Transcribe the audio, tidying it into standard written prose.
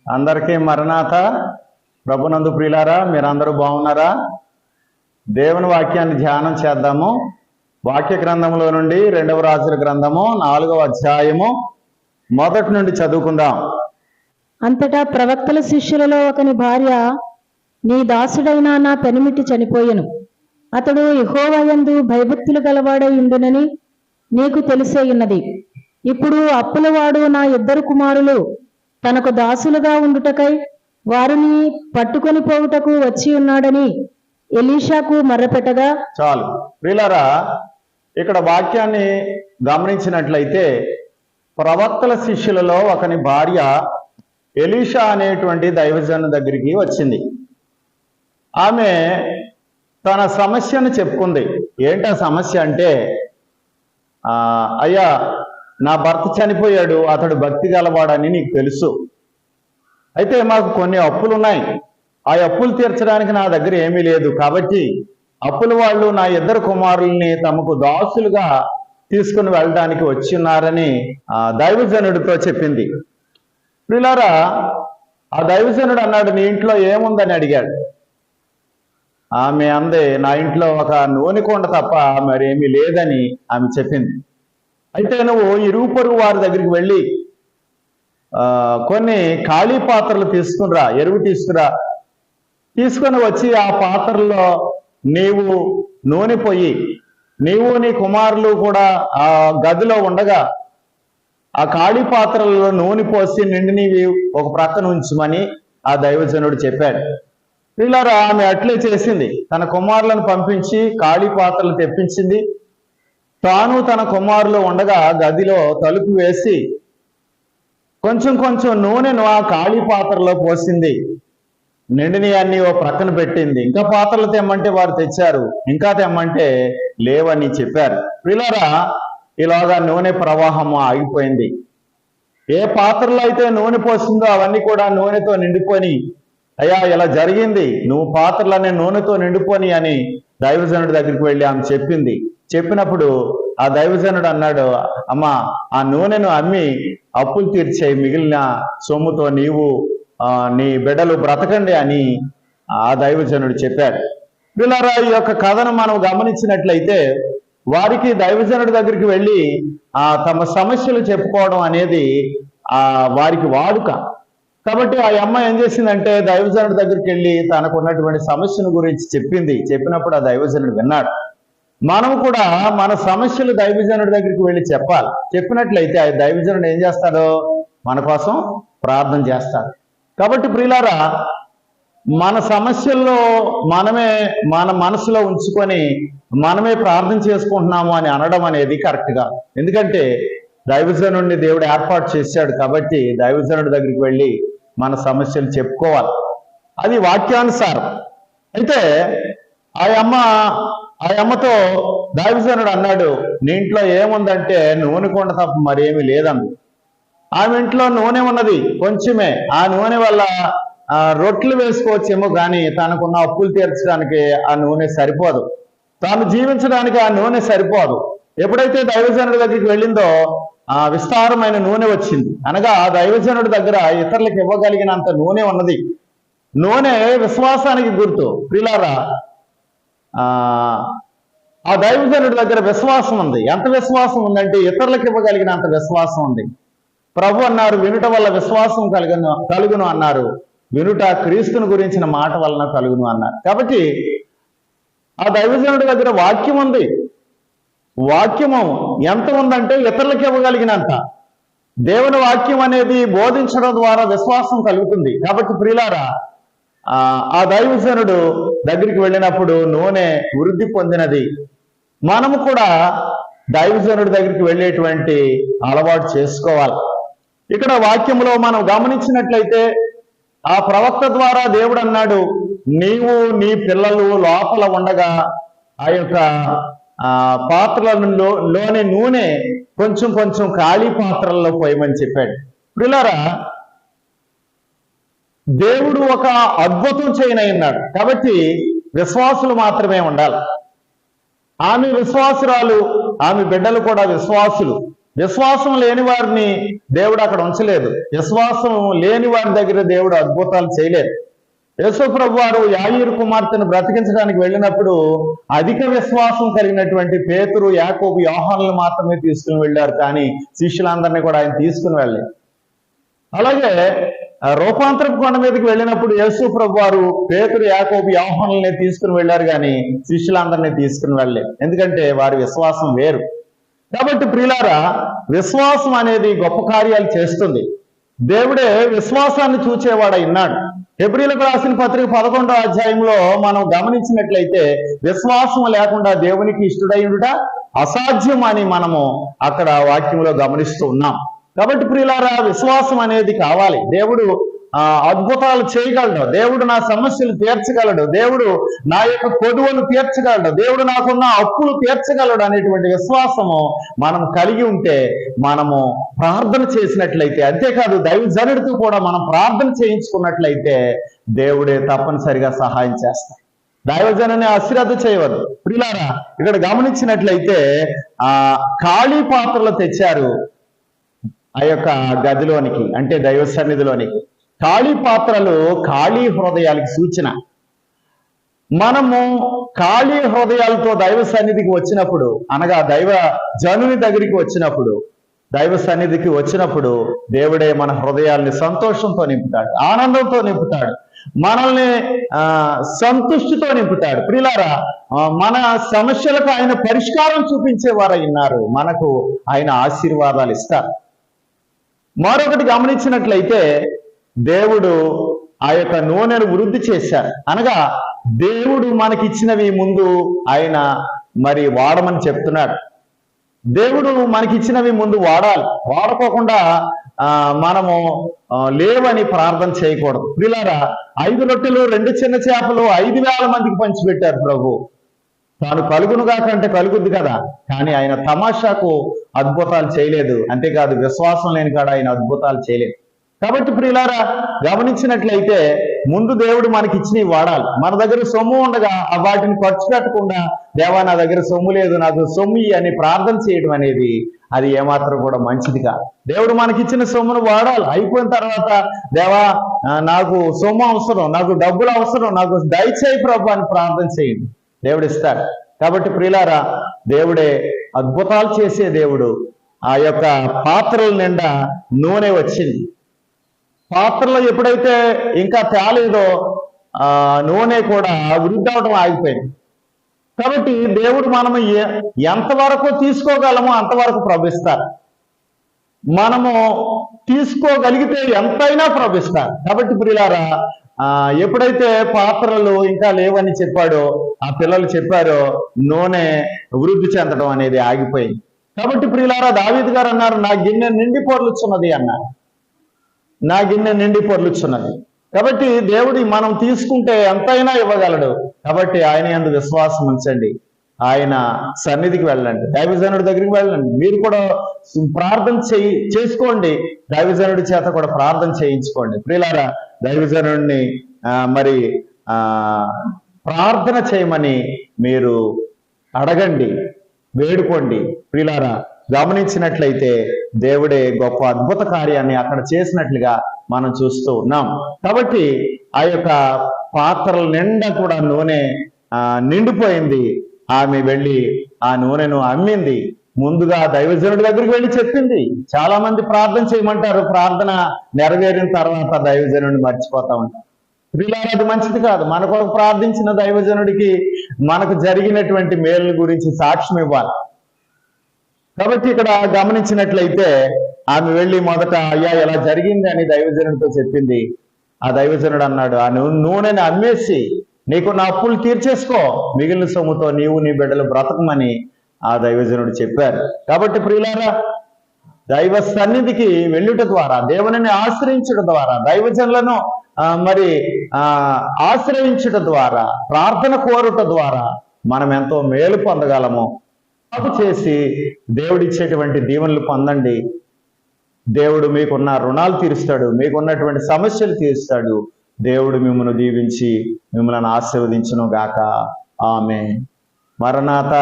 అందరికీ మరణాత. ప్రభునందు ప్రియులారా, మీరందరూ బాగున్నారా? దేవుని వాక్యాన్ని ధ్యానం చేద్దాము. వాక్య గ్రంథంలో నుండి 2వ రాజుల గ్రంథము 4వ అధ్యాయము మొదటి నుండి చదువుకుందాం. అంతటా ప్రవక్తల శిష్యులలో ఒకని భార్య, నీ దాసుడైన నా పెనిమిటి చనిపోయెను, అతడు యెహోవాయందు భయభక్తులు గలవాడై ఉండునని నీకు తెలిసే ఉన్నది. ఇప్పుడు అప్పులవాడు నా 2 కుమారులు తనకు దాసులుగా ఉండుటకై వారిని పట్టుకొని పోవుటకు వచ్చి ఉన్నాడని ఎలీషాకు మర్రపెట్టగా. చాలు ప్రియులారా, ఇక్కడ వాక్యాన్ని గమనించినట్లయితే ప్రవక్తల శిష్యులలో ఒకని భార్య ఎలీషా అనేటువంటి దైవజను దగ్గరికి వచ్చింది. ఆమె తన సమస్యను చెప్పుకుంది. ఏంటా సమస్య అంటే, అయ్యా, నా భర్త చనిపోయాడు, అతడు భక్తి గలవాడని నీకు తెలుసు. అయితే మాకు కొన్ని అప్పులు ఉన్నాయి. ఆ అప్పులు తీర్చడానికి నా దగ్గర ఏమీ లేదు. కాబట్టి అప్పుల వాళ్ళు నా 2 కుమారుల్ని తమకు దాసులుగా తీసుకుని వెళ్ళడానికి వచ్చి ఉన్నారని ఆ దైవజనుడితో చెప్పింది. ప్రియులారా, ఆ దైవజనుడు అన్నాడు, నీ ఇంట్లో ఏముందని అడిగాడు. ఆమె అందే, నా ఇంట్లో ఒక నూనె కొండ తప్ప మరేమీ లేదని ఆమె చెప్పింది. అయితే నువ్వు ఇరుగు పొరుగు వారి దగ్గరికి వెళ్ళి కొన్ని ఖాళీ పాత్రలు తీసుకునిరా, ఎరువు తీసుకొని వచ్చి ఆ పాత్రల్లో నీవు నూనె పోయి, నీవు నీ కుమారులు కూడా ఆ గదిలో ఉండగా ఆ ఖాళీ పాత్రలలో నూనె పోసి నిండినవి ఒక ప్రక్కన ఉంచమని ఆ దైవజనుడు చెప్పాడు. వీళ్ళారా, ఆమె అట్లే చేసింది. తన కుమారులను పంపించి ఖాళీ పాత్రలు తెప్పించింది. తాను తన కుమారులు ఉండగా గదిలో తలుపు వేసి కొంచెం కొంచెం నూనెను ఆ ఖాళీ పాత్రలో పోసింది. నిండిని అన్ని ఓ ప్రక్కన పెట్టింది. ఇంకా పాత్రలు తెమ్మంటే వారు తెచ్చారు, ఇంకా తెమ్మంటే లేవని చెప్పారు. వీళ్ళారా, ఇలాగా నూనె ప్రవాహము ఆగిపోయింది. ఏ పాత్రలో అయితే నూనె పోసిందో అవన్నీ కూడా నూనెతో నిండిపోని, అయ్యా ఇలా జరిగింది, నువ్వు పాత్రలనే నూనెతో నిండిపోని అని దైవజనుడి దగ్గరికి వెళ్ళి ఆమె చెప్పింది. చెప్పినప్పుడు ఆ దైవజనుడు అన్నాడు, అమ్మా, ఆ నూనెను అమ్మి అప్పులు తీర్చే, మిగిలిన సొమ్ముతో నీవు నీ బిడ్డలు బ్రతకండి అని ఆ దైవజనుడు చెప్పాడు. వీళ్ళారా, ఈ యొక్క కథను మనం గమనించినట్లయితే వారికి దైవజనుడి దగ్గరికి వెళ్ళి తమ సమస్యలు చెప్పుకోవడం అనేది వారికి వాడుక. కాబట్టి ఆ అమ్మ ఏం చేసిందంటే దైవజనుడి దగ్గరికి వెళ్ళి తనకు ఉన్నటువంటి సమస్యను గురించి చెప్పింది. చెప్పినప్పుడు ఆ దైవజనుడు విన్నాడు. మనం కూడా మన సమస్యలు దైవజనుడి దగ్గరికి వెళ్ళి చెప్పాలి. చెప్పినట్లయితే ఆ దైవజనుడు ఏం చేస్తాడో మన కోసం ప్రార్థన చేస్తాడు. కాబట్టి ప్రియులారా, మన సమస్యల్లో మనమే మన మనసులో ఉంచుకొని మనమే ప్రార్థన చేసుకుంటున్నాము అని అనడం అనేది కరెక్ట్ కాదు. ఎందుకంటే దైవజనుడిని దేవుడు ఏర్పాటు చేశాడు. కాబట్టి దైవజనుడి దగ్గరికి వెళ్ళి మన సమస్యలు చెప్పుకోవాలి. అది వాక్యానుసారం. అయితే ఆ అమ్మతో దైవజనుడు అన్నాడు, నీ ఇంట్లో ఏముందంటే నూనె కొండ తప్ప మరేమీ లేదంది. ఆమె ఇంట్లో నూనె ఉన్నది కొంచెమే. ఆ నూనె వల్ల రొట్టెలు వేసుకోవచ్చేమో, కానీ తనకున్న అప్పులు తీర్చడానికి ఆ నూనె సరిపోదు. తాను జీవించడానికి ఆ నూనె సరిపోదు. ఎప్పుడైతే దైవజనుడి దగ్గరికి వెళ్ళిందో విస్తారమైన నూనె వచ్చింది. అనగా ఆ దైవజనుడి దగ్గర ఇతరులకు ఇవ్వగలిగినంత నూనె ఉన్నది. నూనె విశ్వాసానికి గుర్తు. ప్రియులారా, ఆ దైవజనుడి దగ్గర విశ్వాసం ఉంది. ఎంత విశ్వాసం ఉందంటే ఇతరులకు ఇవ్వగలిగినంత విశ్వాసం ఉంది. ప్రభు అన్నారు, వినుట వల్ల విశ్వాసం కలుగును అన్నారు. వినుట క్రీస్తుని గురించిన మాట వలన కలుగును అన్నారు. కాబట్టి ఆ దైవజనుడి దగ్గర వాక్యం ఉంది. వాక్యము ఎంత ఉందంటే ఇతరులకు ఇవ్వగలిగినంత. దేవుని వాక్యం అనేది బోధించడం ద్వారా విశ్వాసం కలుగుతుంది. కాబట్టి ప్రియులారా, ఆ దైవజనుడు దగ్గరికి వెళ్ళినప్పుడు నూనె వృద్ధి పొందినది. మనము కూడా దైవజనుడి దగ్గరికి వెళ్ళేటువంటి అలవాటు చేసుకోవాలి. ఇక్కడ వాక్యంలో మనం గమనించినట్లయితే ఆ ప్రవక్త ద్వారా దేవుడు అన్నాడు, నీవు నీ పిల్లలు లోపల ఉండగా ఆ యొక్క పాత్రలలోని నూనె కొంచెం కొంచెం ఖాళీ పాత్రల్లో పోయమని చెప్పాడు. ప్రియులారా, దేవుడు ఒక అద్భుతం చేయనన్నాడు. కాబట్టి విశ్వాసులు మాత్రమే ఉండాలి. ఆమె విశ్వాసురాలు, ఆమె బిడ్డలు కూడా విశ్వాసులు. విశ్వాసం లేని వారిని దేవుడు అక్కడ ఉంచలేదు. విశ్వాసం లేని వారి దగ్గర దేవుడు అద్భుతాలు చేయలేదు. యేసు ప్రభు వారు యాయీరు కుమార్తెను బ్రతికించడానికి వెళ్ళినప్పుడు అధిక విశ్వాసం కలిగినటువంటి పేతురు, యాకోబు, యోహానులను మాత్రమే తీసుకుని వెళ్ళారు, కానీ శిష్యులందరినీ కూడా ఆయన తీసుకుని వెళ్ళలేదు. అలాగే రూపాంతరపు కొండ మీదకి వెళ్ళినప్పుడు యేసు ప్రభు వారు పేతురు, యాకోబు, యోహానులనే తీసుకుని వెళ్ళారు, కానీ శిష్యులందరినీ తీసుకుని వెళ్ళలేదు. ఎందుకంటే వారి విశ్వాసం వేరు. కాబట్టి ప్రియులారా, విశ్వాసం అనేది గొప్ప కార్యాలు చేస్తుంది. దేవుడే విశ్వాసాన్ని చూచేవాడై ఉన్నాడు. హెబ్రీయులకు రాసిన పత్రిక 11వ అధ్యాయంలో మనం గమనించినట్లయితే విశ్వాసం లేకుండా దేవునికి ఇష్టడైనట అసాధ్యం అని మనము అక్కడ వాక్యంలో గమనిస్తూ ఉన్నాం. కాబట్టి ప్రియులారా, విశ్వాసం అనేది కావాలి. దేవుడు అద్భుతాలు చేయగలడు, దేవుడు నా సమస్యలు తీర్చగలడు, దేవుడు నా యొక్క కొదువలు తీర్చగలడు, దేవుడు నాకున్న అప్పులు తీర్చగలడు అనేటువంటి విశ్వాసము మనం కలిగి ఉంటే, మనము ప్రార్థన చేసినట్లయితే, అంతేకాదు దైవజనుడితో కూడా మనం ప్రార్థన చేయించుకున్నట్లయితే దేవుడే తప్పనిసరిగా సహాయం చేస్తాడు. దైవజనాన్ని అశ్రద్ధ చేయవద్దు. ప్రియులారా, ఇక్కడ గమనించినట్లయితే ఖాళీ పాత్రలు తెచ్చారు ఆ యొక్క గదిలోనికి, అంటే దైవ సన్నిధిలోనికి. ఖాళీ పాత్రలు ఖాళీ హృదయాలకి సూచన. మనము ఖాళీ హృదయాలతో దైవ సన్నిధికి వచ్చినప్పుడు, అనగా దైవ జనుని దగ్గరికి వచ్చినప్పుడు, దైవ సన్నిధికి వచ్చినప్పుడు దేవుడే మన హృదయాల్ని సంతోషంతో నింపుతాడు, ఆనందంతో నింపుతాడు, మనల్ని సంతుష్టితో నింపుతాడు. ప్రియులారా, మన సమస్యలకు ఆయన పరిష్కారం చూపించేవారై ఉన్నారు, మనకు ఆయన ఆశీర్వాదాలు ఇస్తారు. మరొకటి గమనించినట్లయితే దేవుడు ఆ యొక్క నూనెను వృద్ధి చేశారు, అనగా దేవుడు మనకిచ్చినవి ముందు ఆయన మరి వాడమని చెప్తున్నాడు. దేవుడు మనకిచ్చినవి ముందు వాడాలి, వాడుకోకుండా మనము లేవని ప్రార్థన చేయకూడదు. ప్రియులారా, 5 రొట్టెలు 2 చిన్న చేపలు 5,000 మందికి పంచిపెట్టారు ప్రభు. తాను కలుగునుగా కంటే కలుగుద్ది కదా, కానీ ఆయన తమాషాకు అద్భుతాలు చేయలేదు. అంతేకాదు విశ్వాసం లేని కాడ ఆయన అద్భుతాలు చేయలేదు. కాబట్టి ప్రియులారా, గమనించినట్లయితే ముందు దేవుడు మనకి ఇచ్చినవి వాడాలి. మన దగ్గర సొమ్ము ఉండగా వాటిని ఖర్చు పెట్టకుండా, దేవా నా దగ్గర సొమ్ము లేదు, నాకు సొమ్ము అని ప్రార్థన చేయడం అనేది అది ఏమాత్రం కూడా మంచిది కాదు. దేవుడు మనకిచ్చిన సొమ్మును వాడాలి. అయిపోయిన తర్వాత దేవా నాకు సొమ్ము అవసరం, నాకు డబ్బులు అవసరం, నాకు దయచేయి ప్రభు అని ప్రార్థన చేయండి, దేవుడు ఇస్తాడు. కాబట్టి ప్రియులారా, దేవుడే అద్భుతాలు చేసే దేవుడు. ఆ యొక్క పాత్రల నిండా నూనె వచ్చింది. పాత్రలో ఎప్పుడైతే ఇంకా తేలేదో నూనె కూడా వృద్ధి అవడం ఆగిపోయింది. కాబట్టి దేవుడు మనము ఎంతవరకు తీసుకోగలమో అంతవరకు ప్రవహిస్తారు. మనము తీసుకోగలిగితే ఎంతైనా ప్రవహిస్తారు. కాబట్టి ప్రియులారా, ఎప్పుడైతే పాత్రలు ఇంకా లేవని చెప్పాడో, ఆ పిల్లలు చెప్పారో, నూనె వృద్ధి చెందడం అనేది ఆగిపోయింది. కాబట్టి ప్రియులారా, దావీదు గారు అన్నారు, నా గిన్నె నిండి పొర్లుచున్నది అన్నారు, నా గిన్నె నిండి పొర్లుచున్నది. కాబట్టి దేవుడి మనం తీసుకుంటే ఎంతైనా ఇవ్వగలడు. కాబట్టి ఆయన యందు విశ్వాసం ఉంచండి, ఆయన సన్నిధికి వెళ్ళండి, దైవజనుడి దగ్గరికి వెళ్ళండి. మీరు కూడా ప్రార్థన చేసుకోండి, దైవజనుడి చేత కూడా ప్రార్థన చేయించుకోండి. ప్రియులారా, దైవజనుడిని మరి ప్రార్థన చేయమని మీరు అడగండి, వేడుకోండి. ప్రియులారా, గమనించినట్లయితే దేవుడే గొప్ప అద్భుత కార్యాన్ని అక్కడ చేసినట్లుగా మనం చూస్తూ ఉన్నాం. కాబట్టి ఆ యొక్క పాత్రల నిండా కూడా నూనె నిండిపోయింది. ఆమె వెళ్ళి ఆ నూనెను అమ్మింది. ముందుగా దైవజనుడి దగ్గరికి వెళ్ళి చెప్పింది. చాలా మంది ప్రార్థన చేయమంటారు, ప్రార్థన నెరవేరిన తర్వాత దైవజనుడిని మర్చిపోతా ఉంటారు. ప్రియులారా, అది మంచిది కాదు. మన కొరకు ప్రార్థించిన దైవజనుడికి మనకు జరిగినటువంటి మేలు గురించి సాక్ష్యం ఇవ్వాలి. కాబట్టి ఇక్కడ గమనించినట్లయితే ఆమె వెళ్ళి మొదట అయ్యా ఇలా జరిగింది అని దైవజనుడితో చెప్పింది. ఆ దైవజనుడు అన్నాడు, ఆ నూనెని అమ్మేసి నీకు నా అప్పులు తీర్చేసుకో, మిగిలిన సొమ్ముతో నీవు నీ బిడ్డలు బ్రతకమని ఆ దైవజనుడు చెప్పారు. కాబట్టి ప్రియులారా, దైవ సన్నిధికి వెళ్ళుట ద్వారా, దేవునిని ఆశ్రయించడం ద్వారా, దైవజనులను మరి ఆశ్రయించుట ద్వారా, ప్రార్థన కోరుట ద్వారా మనం ఎంతో మేలు పొందగలము. చేసి దేవుడిచ్చేటువంటి దీవెనలు పొందండి. దేవుడు మీకున్న రుణాలు తీరుస్తాడు, మీకున్నటువంటి సమస్యలు తీరుస్తాడు. దేవుడు మిమ్మల్ని దీవించి మిమ్మల్ని ఆశీర్వదించును గాక. ఆమేన్. మరణాత.